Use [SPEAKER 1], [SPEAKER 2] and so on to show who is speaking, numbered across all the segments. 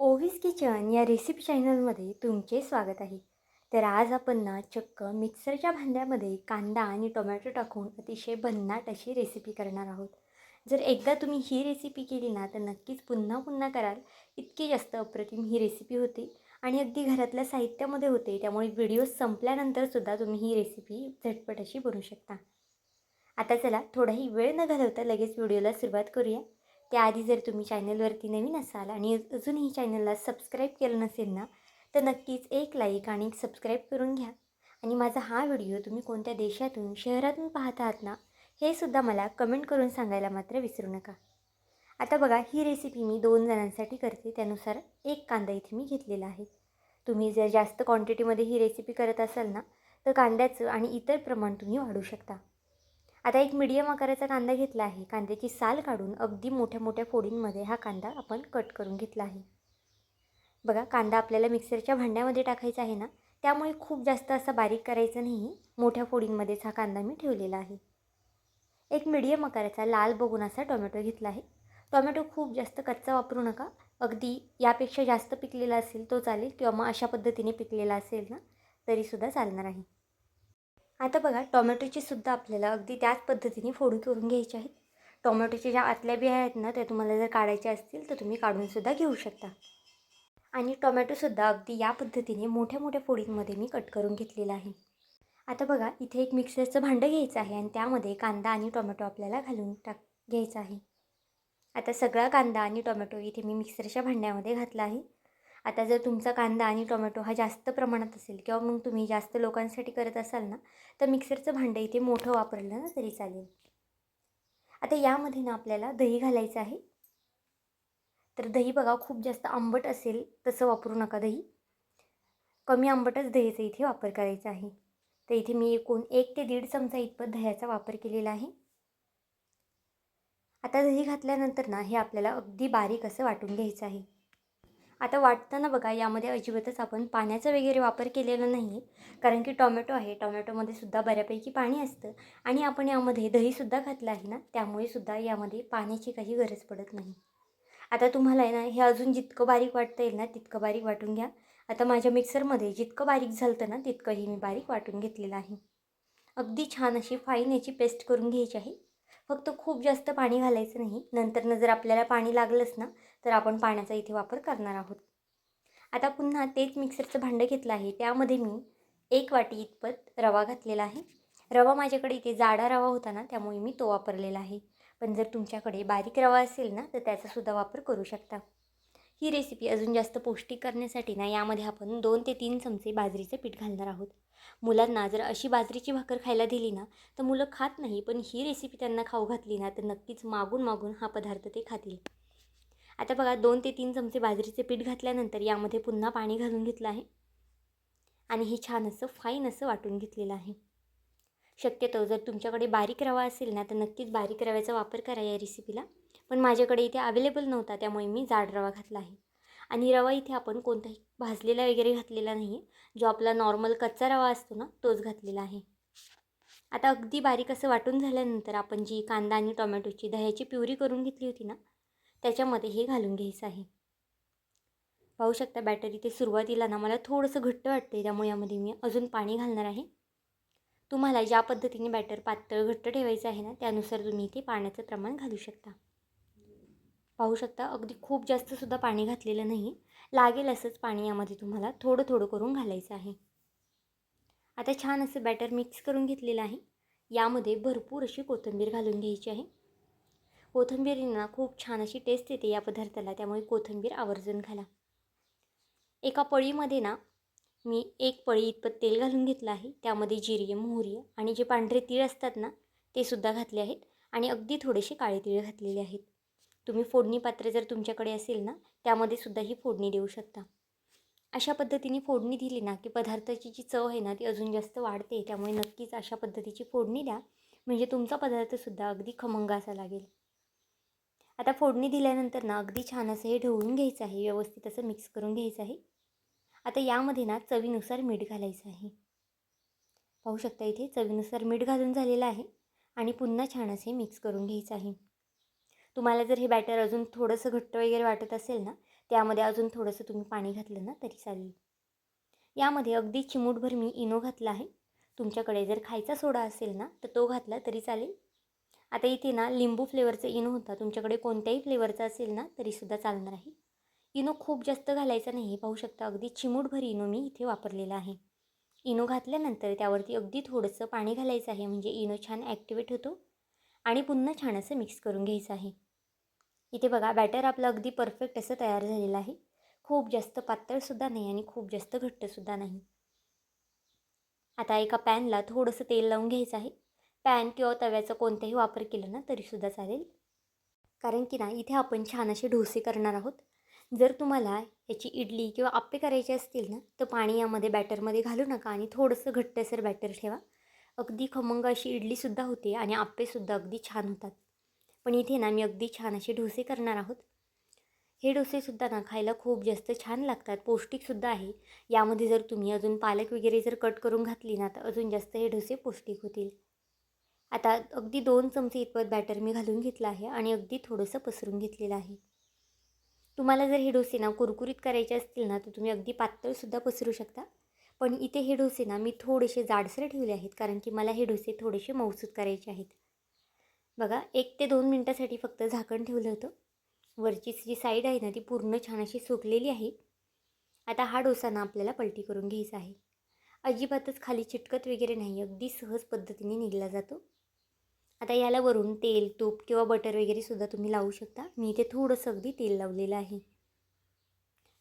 [SPEAKER 1] ओव्हीज kitchen या recipe चॅनलमध्ये तुमचे स्वागत आहे. तर आज आपण ना चक्क मिक्सरच्या भांड्यामध्ये कांदा आणि टोमॅटो टाकून अतिशय भन्नाट अशी रेसिपी करणार आहोत. जर एकदा तुम्ही ही रेसिपी केली ना तर नक्कीच पुन्हा पुन्हा कराल. इतकी जास्त अप्रतिम ही रेसिपी होती आणि अगदी घरातल्या साहित्यामध्ये होते. त्यामुळे व्हिडिओ संपल्यानंतरसुद्धा तुम्ही ही रेसिपी झटपट अशी बनवू शकता. आता चला थोडाही वेळ न घालवता लगेच व्हिडिओला सुरुवात करूया. त्याआधी जर तुम्ही चॅनलवरती नवीन असाल आणि अजूनही चॅनलला सबस्क्राईब केलं नसेल ना तर नक्कीच एक लाईक आणि सबस्क्राईब करून घ्या. आणि माझा हा व्हिडिओ तुम्ही कोणत्या देशातून शहरातून पाहत आहात ना हे सुद्धा मला कमेंट करून सांगायला मात्र विसरू नका. आता बघा ही रेसिपी मी 2 जणांसाठी करते, त्यानुसार एक कांदा इथे मी घेतलेला आहे. तुम्ही जर जास्त क्वांटिटीमध्ये ही रेसिपी करत असाल ना तर कांद्याचं आणि इतर प्रमाण तुम्ही वाढवू शकता. आता एक मीडियम आकाराचा कांदा घेतला आहे. कांद्याची साल काढून अगदी मोठ्या मोठ्या फोडींमध्ये हा कांदा आपण कट करून घेतला आहे. बघा कांदा आपल्याला मिक्सरच्या भांड्यामध्ये टाकायचा आहे ना, त्यामुळे खूप जास्त असा बारीक करायचं नाही. मोठ्या फोडींमध्येच हा कांदा मी ठेवलेला आहे. एक मीडियम आकाराचा लाल बघून असा टोमॅटो घेतला आहे. टोमॅटो खूप जास्त कच्चा वापरू नका. अगदी यापेक्षा जास्त पिकलेला असेल तो चालेल किंवा मग अशा पद्धतीने पिकलेला असेल ना तरीसुद्धा चालणार आहे. आता बघा टोमॅटोची सुद्धा आपल्याला अगदी त्याच पद्धतीने फोडी करून घ्यायची आहेत. टोमॅटोच्या ज्या आतल्या बिया आहेत ना त्या तुम्हाला जर काढायच्या असतील तर तुम्ही काढूनसुद्धा घेऊ शकता. आणि टोमॅटोसुद्धा अगदी या पद्धतीने मोठ्या मोठ्या फोडींमध्ये मी कट करून घेतलेला आहे. आता बघा इथे एक मिक्सरचं भांडं घ्यायचं आहे आणि त्यामध्ये कांदा आणि टोमॅटो आपल्याला घालून घ्यायचं आहे. आता सगळा कांदा आणि टोमॅटो इथे मी मिक्सरच्या भांड्यामध्ये घातला आहे. आता जर तुमचा कांदा आणि टोमॅटो हा जास्त प्रमाणात असेल किंवा मग तुम्ही जास्त लोकांसाठी करत असाल ना तर मिक्सरचं भांडं इथे मोठं वापरलं ना तरी चालेल. आता यामध्ये ना आपल्याला दही घालायचं आहे. तर दही बघा खूप जास्त आंबट असेल तसं वापरू नका दही. कमी आंबटच दह्याचा इथे वापर करायचा आहे. तर इथे मी एकूण 1 ते 1.5 चमचा इतपत दह्याचा वापर केलेला आहे. आता दही घातल्यानंतर ना हे आपल्याला अगदी बारीक असं वाटून घ्यायचं आहे. आता वाटताना बघा यामध्ये अजिबातच आपण पाण्याचा वगैरे वापर केलेला नाही आहे. कारण की टोमॅटो आहे, टोमॅटोमध्ये सुद्धा बऱ्यापैकी पाणी असतं आणि आपण यामध्ये दहीसुद्धा घातलं आहे ना त्यामुळे सुद्धा यामध्ये पाण्याची काही गरज पडत नाही. आता तुम्हाला आहे ना हे अजून जितकं बारीक वाटता येईल ना तितकं बारीक वाटून घ्या. आता माझ्या मिक्सरमध्ये जितकं बारीक झालं होतं ना तितकंही मी बारीक वाटून घेतलेलं आहे. अगदी छान अशी फाईन याची पेस्ट करून घ्यायची आहे. फक्त खूप जास्त पाणी घालायचं नाही. नंतरनं जर आपल्याला पाणी लागलंच ना तर आपण पाण्याचा इथे वापर करणार आहोत. आता पुन्हा तेच मिक्सरचं भांडं घेतलं आहे. त्यामध्ये मी 1 वाटी इतपत रवा घातलेला आहे. रवा माझ्याकडे इथे जाडा रवा होता ना त्यामुळे मी तो वापरलेला आहे. पण जर तुमच्याकडे बारीक रवा असेल ना तर त्याचासुद्धा वापर करू शकता. ही रेसिपी अजून जास्त पौष्टिक करण्यासाठी ना यामध्ये आपण 2 ते 3 चमचे बाजरीचं पीठ घालणार आहोत. मुलांना जर अशी बाजरीची भाकर खायला दिली ना तर मुलं खात नाही, पण ही रेसिपी त्यांना खाऊ घातली ना तर नक्कीच मागून मागून हा पदार्थ ते खातील. आता बघा 2 ते 3 चमचे बाजरीचे पीठ घातल्यानंतर यामध्ये पुन्हा पाणी घालून घेतलं आहे आणि हे छान असं फाईन असं वाटून घेतलेलं आहे. शक्यतो जर तुमच्याकडे बारीक रवा असेल ना तर नक्कीच बारीक रव्याचा वापर करा या रेसिपीला. पण माझ्याकडे इथे अवेलेबल नव्हता त्यामुळे मी जाड रवा घातला आहे. आणि रवा इथे आपण कोणताही भाजलेला वगैरे घातलेला नाही आहे. जो आपला नॉर्मल कच्चा रवा असतो ना तोच घातलेला आहे. आता अगदी बारीक असं वाटून झाल्यानंतर आपण जी कांदा आणि टोमॅटोची दह्याची प्युरी करून घेतली होती ना त्याच्यामध्ये हे घालून घ्यायचं आहे. पाहू शकता बॅटर इथे सुरुवातीला ना मला थोडंसं घट्ट वाटते त्यामुळे यामध्ये मी अजून पाणी घालणार आहे. तुम्हाला ज्या पद्धतीने बॅटर पातळ घट्ट ठेवायचं आहे ना त्यानुसार तुम्ही इथे पाण्याचं प्रमाण घालू शकता. पाहू शकता अगदी खूप जास्तसुद्धा पाणी घातलेलं नाही. लागेल असंच पाणी यामध्ये तुम्हाला थोडं थोडं करून घालायचं आहे. आता छान असं बॅटर मिक्स करून घेतलेलं आहे. यामध्ये भरपूर अशी कोथिंबीर घालून घ्यायची आहे. कोथिंबीरींना खूप छान अशी टेस्ट येते या पदार्थाला, त्यामुळे कोथिंबीर आवर्जून घाला. एका पळीमध्ये ना मी 1 पळी इतपत तेल घालून घेतलं आहे. त्यामध्ये जिरे, मोहरी आणि जे पांढरे तीळ असतात ना ते सुद्धा घातले आहेत आणि अगदी थोडेसे काळे तीळ घातलेले आहेत. तुम्ही फोडणी पात्र जर तुमच्याकडे असेल ना त्यामध्ये सुद्धा ही फोडणी देऊ शकता. अशा पद्धतीने फोडणी दिली ना की पदार्थाची जी चव आहे ना ती अजून जास्त वाढते. त्यामुळे नक्कीच अशा पद्धतीची फोडणी द्या, म्हणजे तुमचा पदार्थसुद्धा अगदी खमंग असा लागेल. आता फोडणी दिल्यानंतर ना अगदी छान असं हे ढवळून घ्यायचं आहे, व्यवस्थित असं मिक्स करून घ्यायचं आहे. आता यामध्ये ना चवीनुसार मीठ घालायचं आहे. पाहू शकता इथे चवीनुसार मीठ घालून झालेलं आहे आणि पुन्हा छान असे मिक्स करून घ्यायचं आहे. तुम्हाला जर हे बॅटर अजून थोडंसं घट्ट वगैरे वाटत असेल ना त्यामध्ये अजून थोडंसं तुम्ही पाणी घातलं ना तरी चालेल. यामध्ये अगदी चिमूटभर मी इनो घातला आहे. तुमच्याकडे जर खायचा सोडा असेल ना तर तो घातला तरी चालेल. आता इथे ना लिंबू फ्लेवरचा इनो होता. तुमच्याकडे कोणत्याही फ्लेवरचा असेल ना तरीसुद्धा चालणार आहे. इनो खूप जास्त घालायचा नाही. पाहू शकता अगदी चिमूटभर इनो मी इथे वापरलेला आहे. इनो घातल्यानंतर त्यावरती अगदी थोडंसं पाणी घालायचं आहे, म्हणजे इनो छान ॲक्टिवेट होतो आणि पुन्हा छान असं मिक्स करून घ्यायचं आहे. इथे बघा बॅटर आपलं अगदी परफेक्ट असं तयार झालेलं आहे. खूप जास्त पातळसुद्धा नाही आणि खूप जास्त घट्टसुद्धा नाही. आता एका पॅनला थोडंसं तेल लावून घ्यायचं आहे. पॅन किंवा तव्याचा कोणताही वापर केला ना तरीसुद्धा चालेल. कारण की ना इथे आपण छान असे डोसे करणार आहोत. जर तुम्हाला याची इडली किंवा आप्पे करायचे असतील ना तर पाणी यामध्ये बॅटरमध्ये घालू नका आणि थोडंसं घट्टसर बॅटर ठेवा. अगदी खमंग अशी इडलीसुद्धा होते आणि आप्पेसुद्धा अगदी छान होतात. पण इथे ना मी अगदी छान असे डोसे करणार आहोत. हे डोसेसुद्धा ना खायला खूप जास्त छान लागतात, पौष्टिकसुद्धा आहे. यामध्ये जर तुम्ही अजून पालक वगैरे जर कट करून घातली ना तर अजून जास्त हे डोसे पौष्टिक होतील. आता अगदी 2 चमचे इतपत बॅटर मी घालून घेतलं आहे आणि अगदी थोडंसं पसरून घेतलेलं आहे. तुम्हाला जर हे डोसे ना कुरकुरीत करायचे असतील ना तर तुम्ही अगदी पातळसुद्धा पसरू शकता. पण इथे हे डोसे ना मी थोडेसे जाडसर ठेवले आहेत, कारण की मला हे डोसे थोडेसे मऊसूत करायचे आहेत. बघा 1 ते 2 मिनटासाठी फक्त झाकण ठेवलं होतं. वरची जी साईड आहे ना ती पूर्ण छान अशी सुकलेली आहे. आता हा डोसा ना आपल्याला पलटी करून घ्यायचा आहे. अजिबातच खाली चिटकत वगैरे नाही, अगदी सहज पद्धतीने निघला जातो. आता याला वरून तेल, तूप किंवा बटर वगैरे सुद्धा तुम्ही लावू शकता. मी इथे थोडंसं अगदी तेल लावलेलं आहे.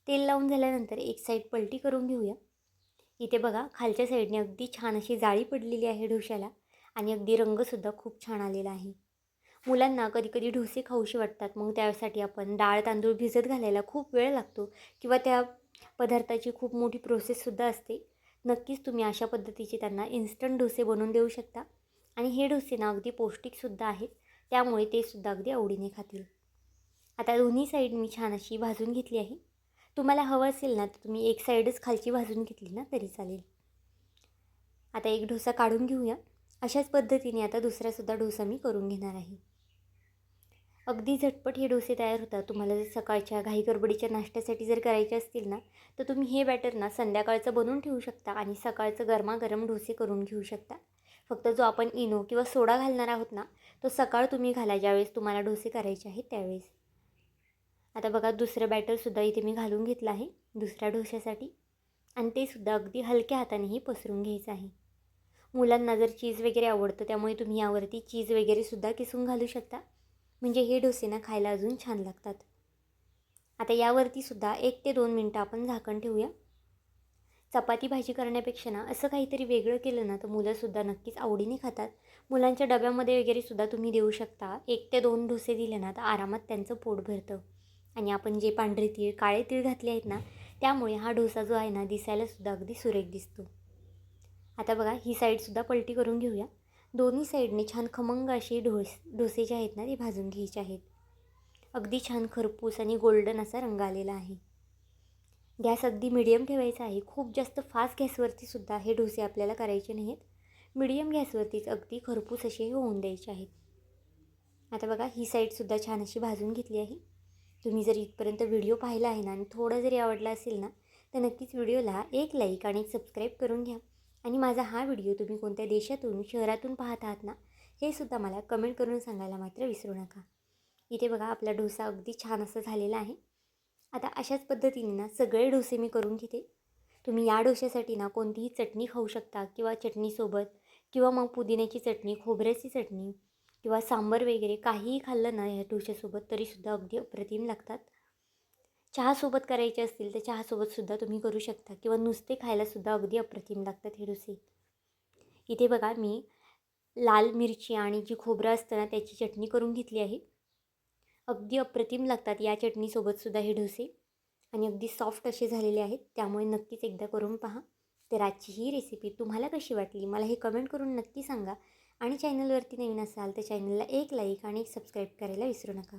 [SPEAKER 1] तेल लावून झाल्यानंतर एक साईड पलटी करून घेऊया. इथे बघा खालच्या साईडने अगदी छान अशी जाळी पडलेली आहे डोश्याला आणि अगदी रंगसुद्धा खूप छान आलेला आहे. मुलांना कधी-कधी डोसे खाऊशी वाटतात, मग त्यासाठी आपण डाळ तांदूळ भिजत घालायला खूप वेळ लागतो किंवा त्या पदार्थाची खूप मोठी प्रोसेससुद्धा असते. नक्कीच तुम्ही अशा पद्धतीचे त्यांना इन्स्टंट डोसे बनवून देऊ शकता आणि हे डोसे ना अगदी पौष्टिकसुद्धा आहेत, त्यामुळे ते सुद्धा अगदी आवडीने खातील. आता दोन्ही साईड मी छान अशी भाजून घेतली आहे. तुम्हाला हवं असेल ना तर तुम्ही एक साईडच खालची भाजून घेतली ना तरी चालेल. आता एक डोसा काढून घेऊया. अशाच पद्धतीने आता दुसरासुद्धा डोसा मी करून घेणार आहे. अगदी झटपट हे डोसे तयार होतात. तुम्हाला जर सकाळच्या घाईगडबडीच्या नाश्त्यासाठी जर करायचे असतील ना तर तुम्ही हे बॅटर ना संध्याकाळचं बनवून ठेवू शकता आणि सकाळचं गरमागरम डोसे करून घेऊ शकता. फक्त जो आपण इनो किंवा सोडा घालणार आहोत ना तो सकाळ तुम्ही घाला, ज्यावेळेस तुम्हाला डोसे करायचे आहेत त्यावेळेस. आता बघा दुसरं बॅटरसुद्धा इथे मी घालून घेतलं आहे दुसऱ्या डोश्यासाठी आणि ते सुद्धा अगदी हलक्या हातानेही पसरून घ्यायचं आहे. मुलांना जर चीज वगैरे आवडतं त्यामुळे तुम्ही यावरती चीज वगैरेसुद्धा किसून घालू शकता, म्हणजे हे डोसे ना खायला अजून छान लागतात. आता यावरती सुद्धा 1 ते 2 मिनटं आपण झाकण ठेवूया. चपाती भाजी करण्यापेक्षा ना असं काहीतरी वेगळं केलं ना तर मुलंसुद्धा नक्कीच आवडीने खातात. मुलांच्या डब्यामध्ये वगैरे सुद्धा तुम्ही देऊ शकता. 1 ते 2 डोसे दिले ना तर आरामात त्यांचं पोट भरतं. आणि आपण जे पांढरे तीळ, काळे तीळ घातले आहेत ना त्यामुळे हा डोसा जो आहे ना दिसायलासुद्धा अगदी सुरेख दिसतो. आता बघा ही साईडसुद्धा पलटी करून घेऊया. दोन्ही साईडने छान खमंग असे डोसे जे आहेत ना ते भाजून घ्यायचे आहेत. अगदी छान खरपूस आणि गोल्डन असा रंग आलेला आहे. गॅस अगदी मिडियम ठेवायचा आहे. खूप जास्त फास्ट गॅसवरती सुद्धा हे डोसे आपल्याला करायचे नाहीत. मिडियम गॅसवरतीच अगदी खरपूस असे होऊन द्यायचे आहेत. आता बघा ही साईडसुद्धा छान अशी भाजून घेतली आहे. तुम्ही जर इथपर्यंत व्हिडिओ पाहिला आहे ना आणि थोडा जरी आवडला असेल ना तर नक्कीच व्हिडिओला एक लाईक आणि एक सबस्क्राईब करून घ्या. आणि माझा हा व्हिडिओ तुम्ही कोणत्या देशातून शहरातून पाहत आहात ना हे सुद्धा मला कमेंट करून सांगायला मात्र विसरू नका. इथे बघा आपला डोसा अगदी छान असं झालेला आहे. आता अशाच पद्धतीने ना सगळे डोसे मी करून घेते. तुम्ही या डोश्यासाठी ना कोणतीही चटणी खाऊ शकता किंवा चटणीसोबत किंवा मग पुदिन्याची चटणी, खोबऱ्याची चटणी किंवा सांबार वगैरे काहीही खाल्लं ना या डोश्यासोबत तरीसुद्धा अगदी अप्रतिम लागतात. चहासोबत करायचे असतील तर चहासोबतसुद्धा तुम्ही करू शकता किंवा नुसते खायलासुद्धा अगदी अप्रतिम लागतात हे डोसे. इथे बघा मी लाल मिरची आणि जी खोबरं असतं ना त्याची चटणी करून घेतली आहे. अगदी अप्रतिम लागतात या चटणीसोबतसुद्धा हे डोसे आणि अगदी सॉफ्ट असे झालेले आहेत. त्यामुळे नक्कीच एकदा करून पहा. तर आजची ही रेसिपी तुम्हाला कशी वाटली मला हे कमेंट करून नक्की सांगा आणि चॅनलवरती नवीन असाल तर चॅनलला एक लाईक आणि एक सबस्क्राईब करायला विसरू नका.